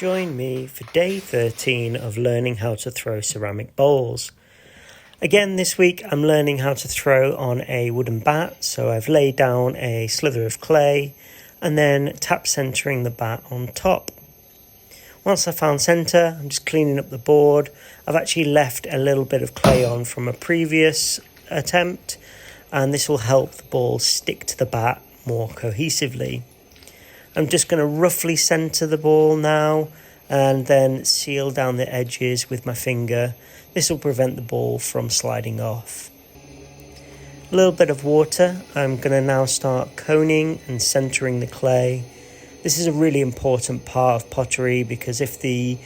Join me for day 13 of learning how to throw ceramic bowls. Again this week I'm learning how to throw on a wooden bat, so I've laid down a slither of clay and then tap centering the bat on top. Once I found centre, I'm just cleaning up the board. I've actually left a little bit of clay on from a previous attempt, and this will help the ball stick to the bat more cohesively. I'm just going to roughly centre the ball now and then seal down the edges with my finger. This will prevent the ball from sliding off. A little bit of water. I'm going to now start coning and centering the clay. This is a really important part of pottery because if the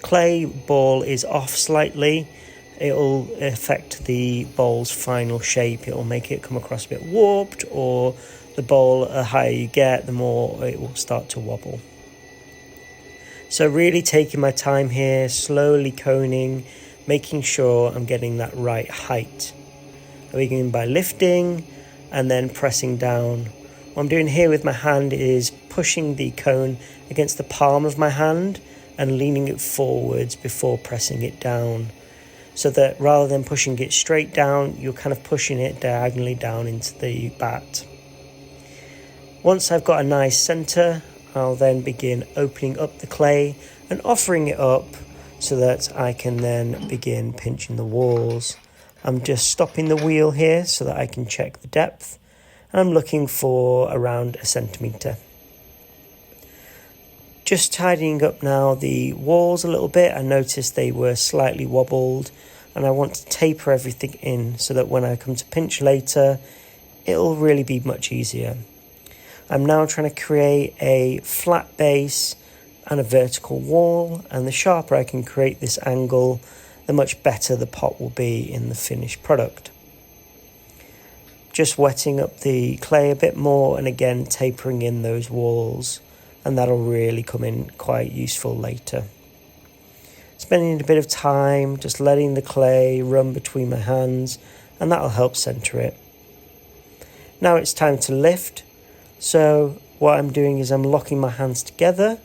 clay ball is off slightly, it will affect the bowl's final shape. It will make it come across a bit warped, or the bowl, the higher you get, the more it will start to wobble. So really taking my time here, slowly coning, making sure I'm getting that right height. I begin by lifting and then pressing down. What I'm doing here with my hand is pushing the cone against the palm of my hand and leaning it forwards before pressing it down, so that rather than pushing it straight down, you're kind of pushing it diagonally down into the bat. Once I've got a nice centre, I'll then begin opening up the clay and offering it up so that I can then begin pinching the walls. I'm just stopping the wheel here so that I can check the depth, and I'm looking for around 1 centimetre. Just tidying up now the walls a little bit. I noticed they were slightly wobbled, and I want to taper everything in so that when I come to pinch later, it'll really be much easier. I'm now trying to create a flat base and a vertical wall, and the sharper I can create this angle, the much better the pot will be in the finished product. Just wetting up the clay a bit more and again tapering in those walls, and that'll really come in quite useful later. Spending a bit of time just letting the clay run between my hands, and that'll help centre it. Now it's time to lift. So what I'm doing is I'm locking my hands together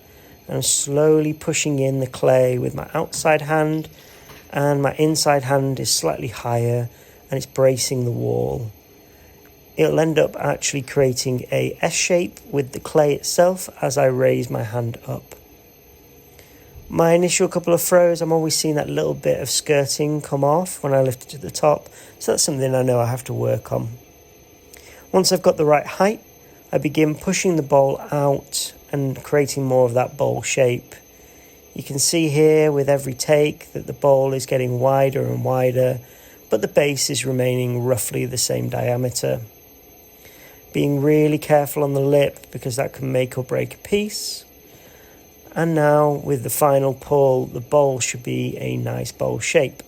and I'm slowly pushing in the clay with my outside hand, and my inside hand is slightly higher and it's bracing the wall. It'll end up actually creating a S shape with the clay itself as I raise my hand up. My initial couple of throws, I'm always seeing that little bit of skirting come off when I lift it to the top, so that's something I know I have to work on. Once I've got the right height, I begin pushing the bowl out and creating more of that bowl shape. You can see here with every take that the bowl is getting wider and wider, but the base is remaining roughly the same diameter. Being really careful on the lip because that can make or break a piece. And now with the final pull, the bowl should be a nice bowl shape.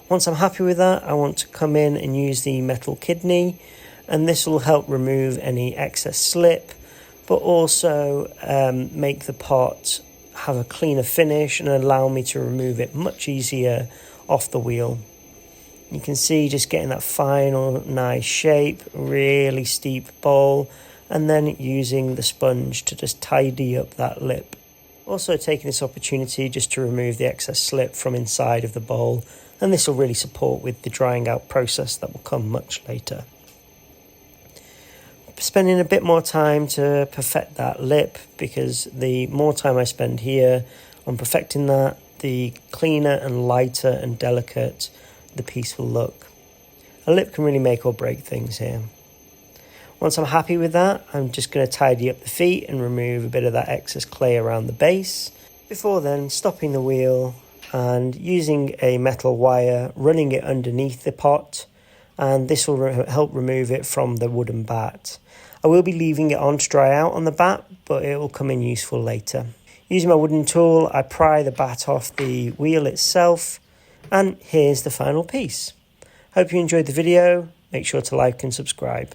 Once I'm happy with that, I want to come in and use the metal kidney, and this will help remove any excess slip, but also make the pot have a cleaner finish and allow me to remove it much easier off the wheel. You can see just getting that final nice shape, really steep bowl, and then using the sponge to just tidy up that lip. Also taking this opportunity just to remove the excess slip from inside of the bowl, and this will really support with the drying out process that will come much later. Spending a bit more time to perfect that lip, because the more time I spend here on perfecting that, the cleaner and lighter and delicate the piece will look. A lip can really make or break things here. Once I'm happy with that, I'm just going to tidy up the feet and remove a bit of that excess clay around the base. Before then, stopping the wheel and using a metal wire, running it underneath the pot, and this will help remove it from the wooden bat. I will be leaving it on to dry out on the bat, but it will come in useful later. Using my wooden tool, I pry the bat off the wheel itself, and here's the final piece. Hope you enjoyed the video. Make sure to like and subscribe.